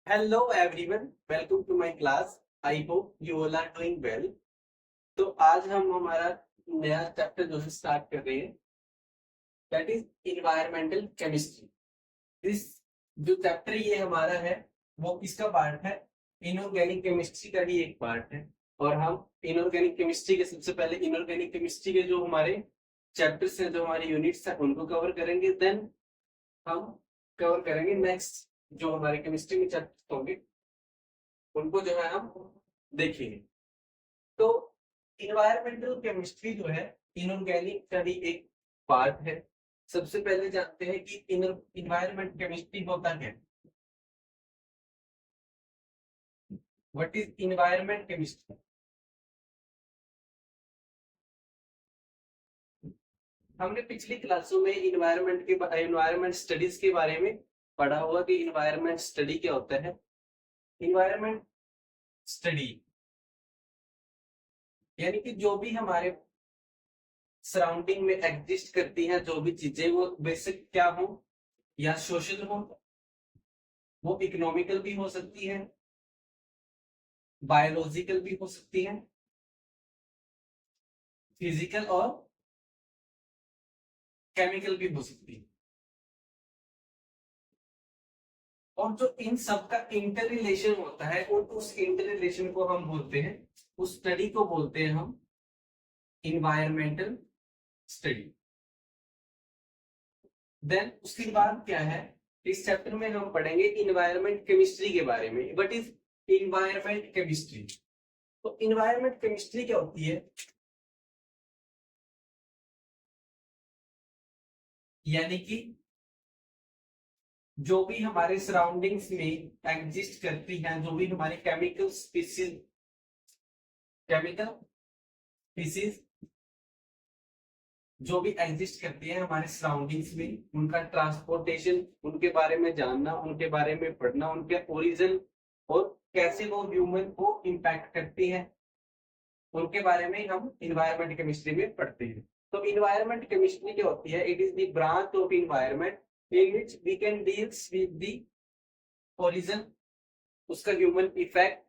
Hello everyone, welcome to my class. I hope you all are doing well. तो आज हम हमारा नया चैप्टर जो है स्टार्ट कर रहे हैं, that is environmental chemistry. This जो चैप्टर ये हमारा है वो किसका पार्ट है? इनऑर्गेनिक केमिस्ट्री का ही एक पार्ट है। और हम इनऑर्गेनिक केमिस्ट्री के सबसे पहले इनऑर्गेनिक केमिस्ट्री के जो हमारे चैप्टर्स हैं, जो हमारे यूनिट्स हैं, उनको कवर करेंगे। देन हम कवर करेंगे नेक्स्ट जो हमारे केमिस्ट्री में चैप्टर होंगे, उनको जो है हम देखेंगे। तो इन्वायरमेंटल केमिस्ट्री जो है इनऑर्गेनिक का ही एक पार्ट है। सबसे पहले जानते हैं कि इन्वायरमेंट केमिस्ट्री होता क्या है। What is environment chemistry? हमने पिछली क्लासों में इन्वायरमेंट स्टडीज के बारे में पढ़ा हुआ कि इन्वायरमेंट स्टडी क्या होता है। इन्वायरमेंट स्टडी यानी कि जो भी हमारे सराउंडिंग में एग्जिस्ट करती हैं, जो भी चीजें, वो बेसिक क्या हो, या सोशल हो, वो इकोनॉमिकल भी हो सकती है, बायोलॉजिकल भी हो सकती है, फिजिकल और केमिकल भी हो सकती है। और जो इन सब का इंटर रिलेशन होता है, और उस इंटर रिलेशन को हम बोलते हैं, उस स्टडी को बोलते हैं हम इन्वायरमेंटल स्टडी। देन उसके बाद क्या है, इस चैप्टर में हम पढ़ेंगे इन्वायरमेंट केमिस्ट्री के बारे में। What is environment chemistry? तो इन्वायरमेंट केमिस्ट्री क्या होती है? यानी कि जो भी हमारे सराउंडिंग्स में एग्जिस्ट करती हैं, जो भी हमारी केमिकल स्पीसीज जो भी एग्जिस्ट करती है हमारे सराउंडिंग्स में, उनका ट्रांसपोर्टेशन, उनके बारे में जानना, उनके बारे में पढ़ना, उनके ओरिजिन और कैसे वो ह्यूमन को इम्पैक्ट करती है, उनके बारे में हम इन्वायरमेंट केमिस्ट्री में पढ़ते हैं। तो इन्वायरमेंट केमिस्ट्री क्या होती है? It is the branch of environment in which we can deals with the origin, उसका ह्यूमन इफेक्ट,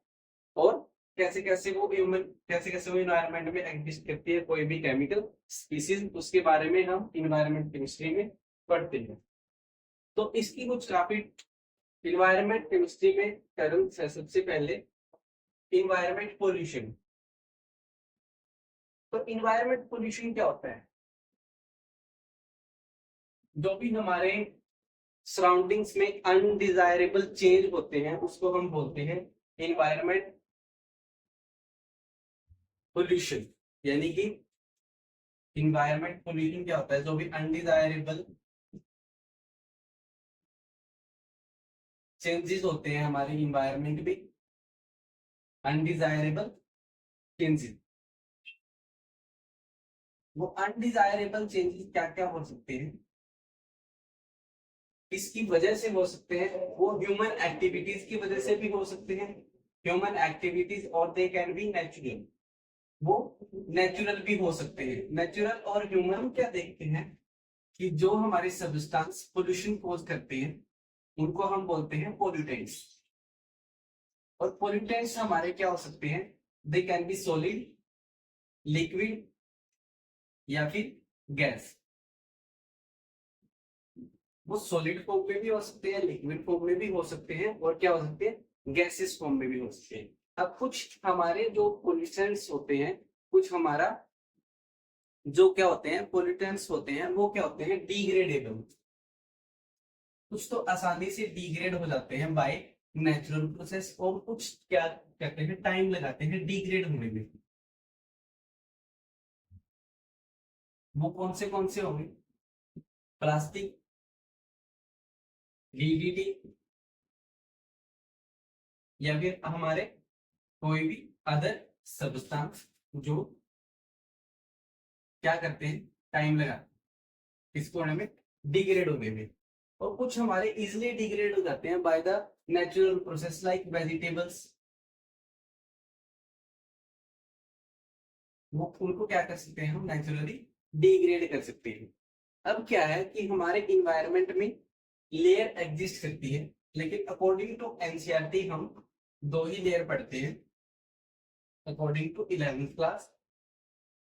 और कैसे कैसे वो इन्वायरमेंट में एग्जिस्ट करती है, कोई भी केमिकल स्पीसीज, उसके बारे में हम इन्वायरमेंट केमिस्ट्री में पढ़ते हैं। तो इसकी कुछ काफी इन्वायरमेंट केमिस्ट्री में टर्म्स है। सबसे पहले इन्वायरमेंट पोल्यूशन। तो इन्वायरमेंट पोल्यूशन क्या होता है? जो भी हमारे सराउंडिंग्स में अनडिजायरेबल चेंज होते हैं, उसको हम बोलते हैं इन्वायरमेंट पोल्यूशन। यानी कि इन्वायरमेंट पोल्यूशन क्या होता है? जो भी अनडिजायरेबल चेंजेस होते हैं हमारे इन्वायरमेंट में, अनडिजायरेबल चेंजेस, वो अनडिजायरेबल चेंजेस क्या क्या हो सकते हैं, किसकी वजह से हो सकते हैं? वो ह्यूमन एक्टिविटीज की वजह से भी हो सकते हैं, ह्यूमन एक्टिविटीज, और दे कैन बी नेचुरल, वो नेचुरल भी हो सकते हैं। नेचुरल और ह्यूमन क्या देखते हैं कि जो हमारे सब्सटेंस पोल्यूशन कॉज करते हैं, उनको हम बोलते हैं पोल्यूटेंट्स। और पोल्यूटेंट्स हमारे क्या हो सकते हैं? They can be solid, liquid, या फिर गैस। वो सॉलिड फॉर्म में भी हो सकते हैं, लिक्विड फॉर्म में भी हो सकते हैं, और क्या हो सकते हैं? गैसेस फॉर्म में भी हो सकते हैं। अब कुछ हमारे जो पोल्यूटेंट्स होते हैं, कुछ हमारा जो क्या होते हैं पोल्यूटेंट्स होते हैं, वो क्या होते हैं? डिग्रेडेबल। कुछ तो आसानी से डिग्रेड हो जाते हैं बाय नेचुरल प्रोसेस, और कुछ क्या कहते हैं, टाइम लगाते हैं डिग्रेड होने में। वो कौन से होंगे? प्लास्टिक, डीडीटी, या फिर हमारे कोई भी अदर सब्सटेंस जो क्या करते हैं, टाइम लगा इसको होने में, डिग्रेड होने में। और कुछ हमारे इजिली डिग्रेड हो जाते हैं by the natural process, like vegetables, वो उनको क्या कर सकते हैं हम? नेचुरली डिग्रेड कर सकते हैं। अब क्या है कि हमारे इन्वायरमेंट में लेयर एग्जिस्ट करती है, लेकिन अकॉर्डिंग टू एनसीईआरटी हम 2 ही लेयर पढ़ते हैं अकॉर्डिंग टू 11th क्लास।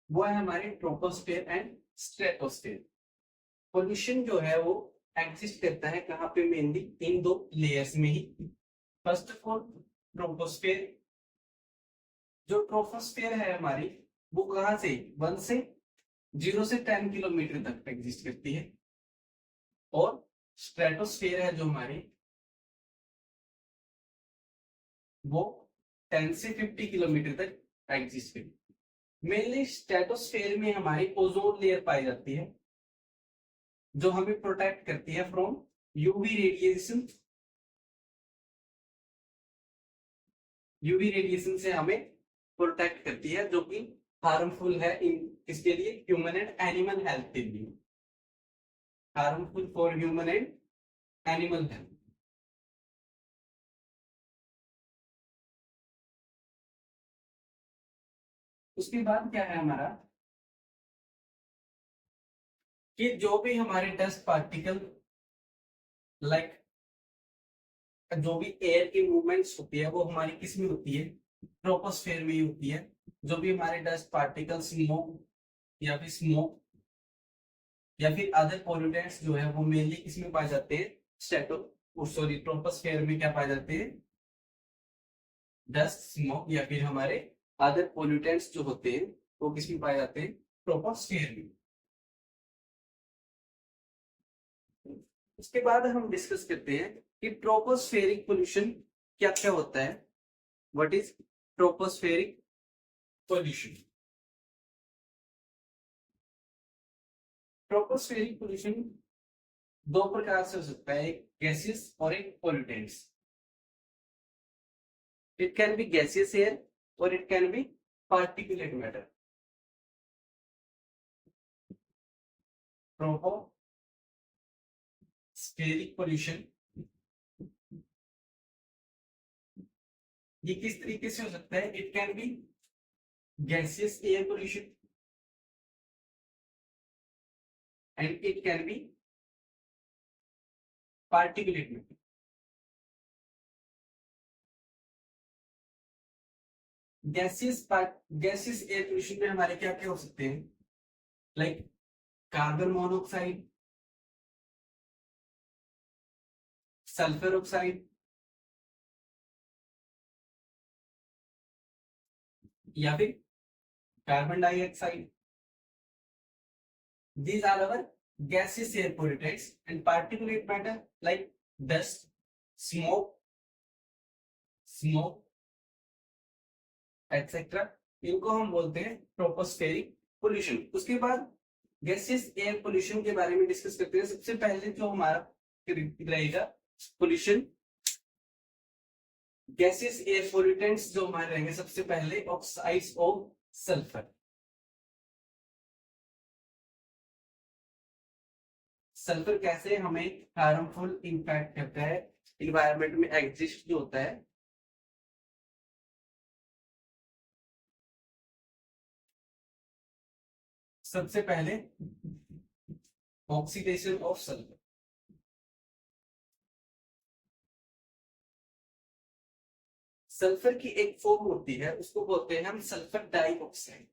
वो है हमारे ट्रोपोस्फेयर एंड स्ट्रेटोस्फेयर। पोल्यूशन जो है वो एग्जिस्ट करता है कहाँ पे, मेनली इन 2 लेयर्स में ही। First of all troposphere. जो ट्रोपोस्फेयर है हमारी वो कहाँ से 1 से 0 से 10 किलोमीटर तक एग्जिस्ट करती है, और स्ट्रेटोस्फेयर है जो हमारी वो 10 से 50 किलोमीटर तक एग्जिस्ट करती है। मेनली स्ट्रेटोस्फेयर में हमारी ओजोन लेयर पाई जाती है जो हमें प्रोटेक्ट करती है from UV radiation. UV radiation से हमें प्रोटेक्ट करती है जो कि हार्मफुल है इसके लिए ह्यूमन एंड एनिमल हेल्थ के लिए, harmful for human and animal health. उसके बाद क्या है हमारा कि जो भी हमारे डस्ट पार्टिकल लाइक जो भी एयर की मूवमेंट्स होती है वो हमारी किस में होती है, ट्रोपोस्फेयर में ही होती है। जो भी हमारे डस्ट पार्टिकल स्मोक या फिर अदर पॉल्यूटेंट्स जो है वो मेनली किसमें पाए जाते हैं, ट्रोपोस्फेयर में क्या पाए जाते हैं, डस्ट स्मोक या फिर हमारे अदर पॉल्यूटेंट्स जो होते हैं वो किसमें पाए जाते हैं, ट्रोपोस्फेयर में। उसके बाद हम डिस्कस करते हैं कि ट्रोपोस्फेरिक पोल्यूशन क्या क्या होता है। What is tropospheric pollution? Tropospheric pollution 2 प्रकार से हो सकता है, एक गैसेस और एक pollutants. It can be gaseous air और it can be particulate matter. Tropospheric pollution ये किस तरीके से हो सकता है, it can be gaseous air pollution and it can be particulate matter. Gaseous air pollution में हमारे क्या क्या हो सकते हैं, like carbon monoxide, sulphur oxide या फिर carbon dioxide. These are our gaseous air pollutants and particulate matter like dust, smoke, etc. इनको हम बोलते हैं ट्रोपोस्फेरिक पोल्यूशन। उसके बाद गैसियस एयर पोल्यूशन के बारे में डिस्कस करते हैं। सबसे पहले जो हमारा रहेगा पोल्यूशन, गैसियस एयर पोल्यूटेंट्स जो हमारे रहेंगे सबसे पहले ऑक्साइड्स ऑफ सल्फर। सल्फर कैसे हमें हार्मफुल इंपैक्ट करता है इन्वायरमेंट में एग्जिस्ट जो होता है। सबसे पहले ऑक्सीडेशन ऑफ सल्फर। सल्फर की एक फॉर्म होती है उसको बोलते हैं हम सल्फर डाइऑक्साइड।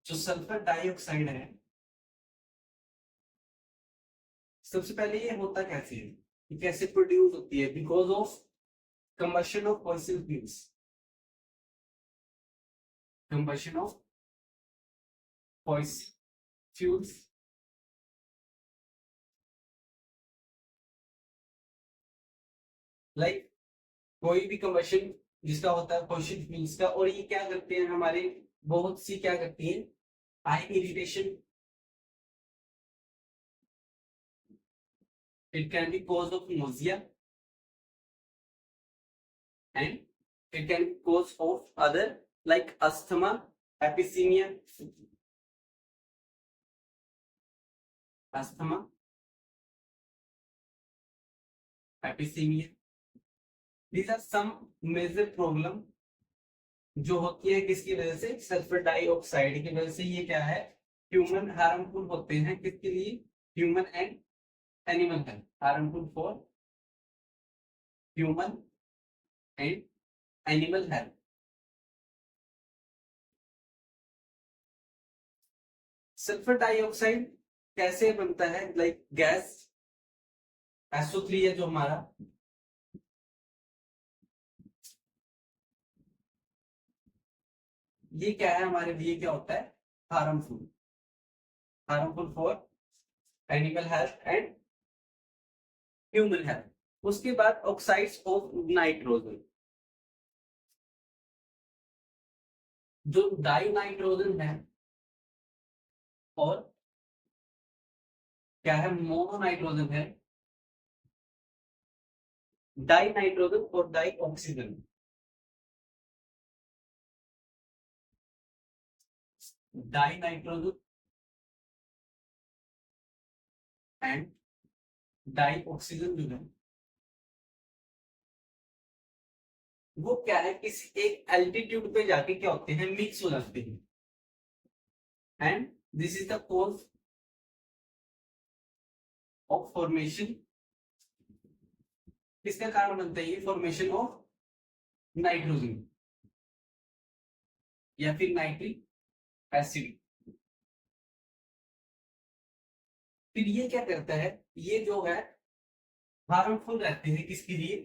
जो सल्फर डाइऑक्साइड है सबसे पहले ये होता कैसे है, ये कैसे प्रोड्यूस होती है, because of combustion of fossil fuels. Combustion of fossil fuels like कोई भी कंबशन जिसका होता है फॉसिल फ्यूल्स का, और ये क्या करते हैं हमारे बहुत सी क्या करती है, आई irritation, it can be cause of nausea and it can be cause of other like asthma, emphysema, these are some major problem जो होती है किसकी वजह से, सल्फर डाइऑक्साइड की वजह से। ये क्या है, ह्यूमन हार्मफुल होते हैं किसके लिए, human and animal health, harmful for human and animal health. Sulphur dioxide कैसे बनता है, लाइक गैस SO3 है जो हमारा, ये क्या है हमारे लिए, क्या होता है, harmful, harmful for animal health and human health. उसके बाद ऑक्साइड्स ऑफ नाइट्रोजन, जो डाई नाइट्रोजन है और क्या है, मोनो नाइट्रोजन है, डाई नाइट्रोजन और di oxygen, di nitrogen and di oxygen जो है वो क्या है, किसी एक एल्टीट्यूड पे जाके क्या होते हैं, मिक्स हो जाते हैं, and this is the cause of formation, किसका कारण बनता है ये, फॉर्मेशन ऑफ नाइट्रोजन या फिर नाइट्रिक एसिड। फिर ये क्या करता है, ये जो है हार्मफुल रहते हैं किसके लिए,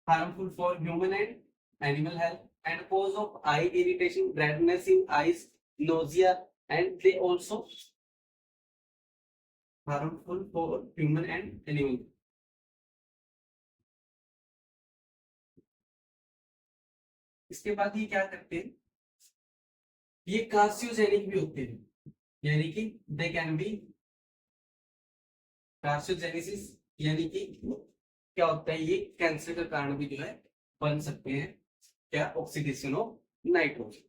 harmful for human and animal health and cause of I irritation, redness in eyes, nausea, and they also harmful for human and animal। इसके बाद ये क्या करते हैं, ये कार्सियोजेनिक भी होते हैं, यानी कि दे कैन बी कार्सियोजेनेसिस, यानी कि क्या होता है, ये कैंसर का कारण भी जो है बन सकते हैं, क्या, ऑक्सीडेशन ऑफ नाइट्रोजन।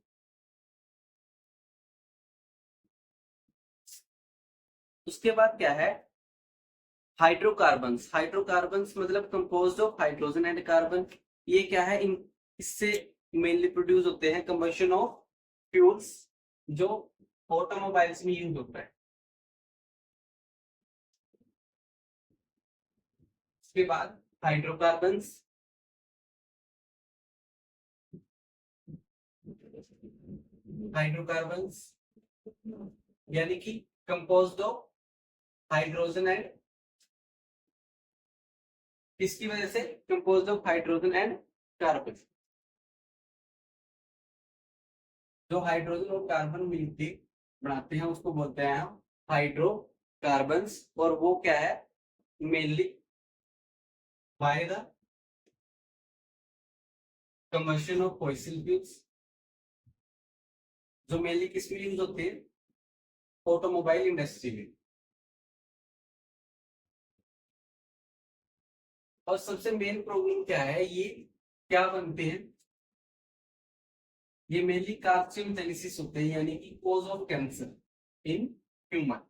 उसके बाद क्या है, हाइड्रोकार्बन्स, हाइड्रोकार्बन्स मतलब composed of hydrogen and carbon. ये क्या है, इन इससे मेनली प्रोड्यूस होते हैं कंबशन ऑफ फ्यूल्स, जो ऑटोमोबाइल्स में यूज होता है। उसके बाद हाइड्रोकार्बन्स, हाइड्रोकार्बन्स यानी कि कंपोज्ड ऑफ हाइड्रोजन एंड, किसकी वजह से, composed of hydrogen and carbon, जो हाइड्रोजन और कार्बन मिलकर बनाते हैं उसको बोलते हैं हम हाइड्रोकार्बन्स। और वो क्या है, mainly by the combustion of fossil fuels, जो मेनली किस में यूज होते हैं, ऑटोमोबाइल इंडस्ट्री में। और सबसे मेन प्रॉब्लम क्या है, ये क्या बनते हैं, ये मेनली कार्सिनोजेनेसिस होते हैं, यानी कि cause of cancer in human,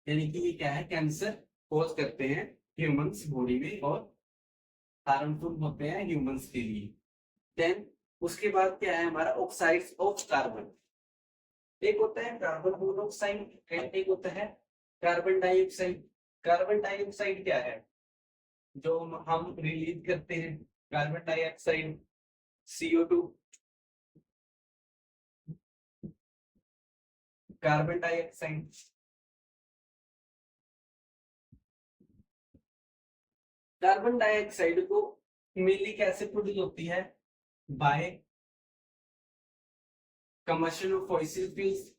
यानी कि ये क्या है, कैंसर कॉज करते हैं ह्यूमंस बॉडी में और हार्मफुल होते हैं ह्यूमंस के लिए। देन उसके बाद क्या है हमारा, ऑक्साइड्स ऑफ कार्बन, एक होता है कार्बन मोनोऑक्साइड एंड एक होता है कार्बन डाइऑक्साइड। कार्बन डाइऑक्साइड क्या है, जो हम रिलीज करते हैं, carbon dioxide CO2, carbon dioxide, carbon dioxide को मेनली कैसे प्रोड्यूस होती है, by combustion of fossil fuels,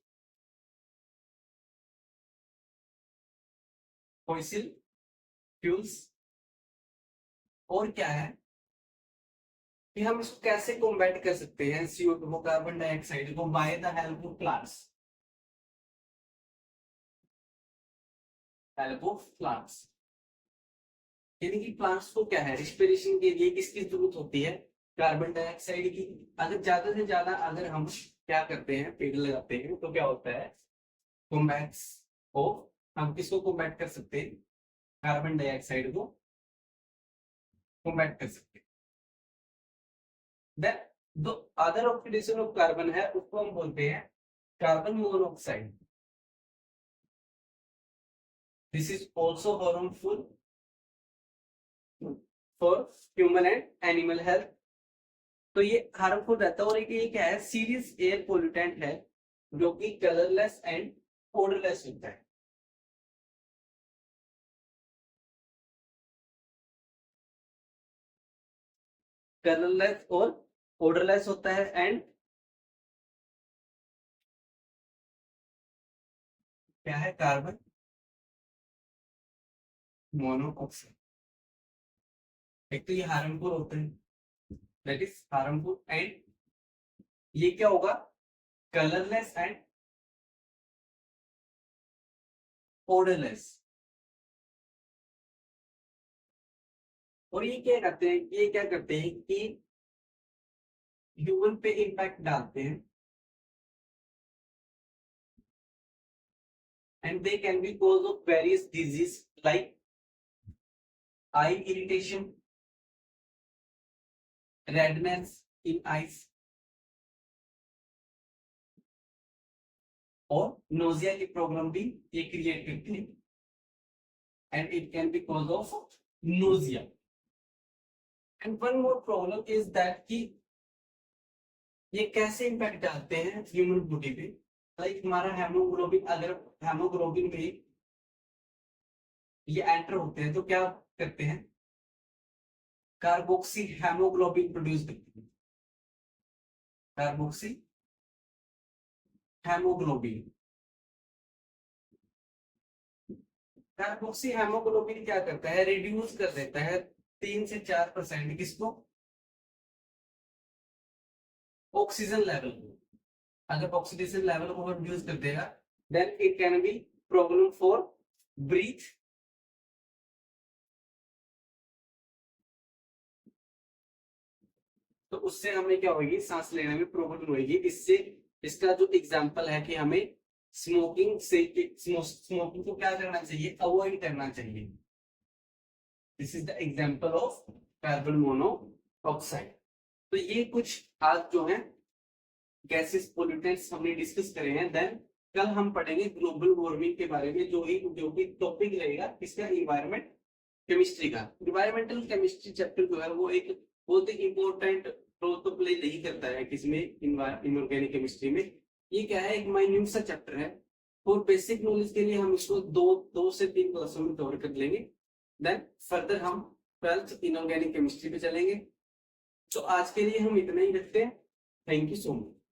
fossil fuels. और क्या है कि हम इसको कैसे कॉम्बैट कर सकते हैं, CO2 को, कार्बन डाइऑक्साइड को, by the help of plants, help of plants, यानी कि प्लांट्स को क्या है, रिस्पिरेशन के लिए किसकी जरूरत होती है, कार्बन डाइऑक्साइड की। अगर ज्यादा से ज्यादा अगर हम क्या करते हैं, पेड़ लगाते हैं, तो क्या होता है, कॉम्बैट्स ऑफ, हम किसको कॉम्बैट कर सकते हैं, कार्बन डाइऑक्साइड को कॉम्बैट कर सकते हैं। देन जो अदर ऑक्सीडेशन ऑफ कार्बन है उसको हम बोलते हैं carbon monoxide, this is also harmful for human and animal health. तो ये हार्मफुल रहता है। और एक ये क्या है, सीरियस एयर पोल्यूटेंट है जो कि कलरलेस एंड ओडरलेस होता है। कलरलेस और ओडरलेस होता है एंड क्या है, कार्बन मोनोऑक्साइड। एक तो ये हार्मफुल होते हैं, दैट इज हार्मफुल, एंड ये क्या होगा, कलरलेस एंड ओडरलेस। और ये क्या करते हैं कि ह्यूमन पे इम्पैक्ट डालते हैं and they can be cause of various disease like I irritation, redness in eyes और नोजिया की प्रॉब्लम भी ये क्रिएट करते हैं and it can be cause of nausea. And one more problem is that कि ये कैसे इम्पैक्ट डालते हैं ह्यूमन बॉडी पे। लाइक हमारा हेमोग्लोबिन, अगर हेमोग्लोबिन में ये एंटर होते हैं तो क्या करते हैं, कार्बोक्सी हेमोग्लोबिन प्रोड्यूस करते हैं। कार्बोक्सी हेमोग्लोबिन, कार्बोक्सी हेमोग्लोबिन क्या करता है, रिड्यूस कर देता है 3 से 4% किसको, ऑक्सीजन लेवल को। अगर ऑक्सीडेशन लेवल को रिड्यूस कर देगा then it can be problem for breath, तो उससे हमें क्या होगी, सांस लेने में प्रॉब्लम होगी। इससे इसका जो एग्जांपल है कि हमें स्मोकिंग से, स्मोकिंग को क्या करना चाहिए, अवॉइड करना चाहिए। This is the example of carbon monoxide. तो ये कुछ आज जो है गैसेस पोल्यूटेंट्स हमने डिस्कस करे हैं। देन कल हम पढ़ेंगे ग्लोबल वार्मिंग के बारे में, जो भी टॉपिक रहेगा इसका इन्वायरमेंट केमिस्ट्री का। इन्वायरमेंटल केमिस्ट्री चैप्टर जो है वो एक बहुत ही इंपॉर्टेंट रोल तो प्ले नहीं करता है किसमें, इनऑर्गेनिक केमिस्ट्री में। ये क्या है, एक माइन्यूट सा चैप्टर है। फॉर बेसिक नॉलेज के लिए हम इसको दो से 3 क्लासों में कवर कर लेंगे। देन फर्दर हम 12th इनऑर्गेनिक केमिस्ट्री पे चलेंगे। तो आज के लिए हम इतना ही रखते हैं। Thank you so much.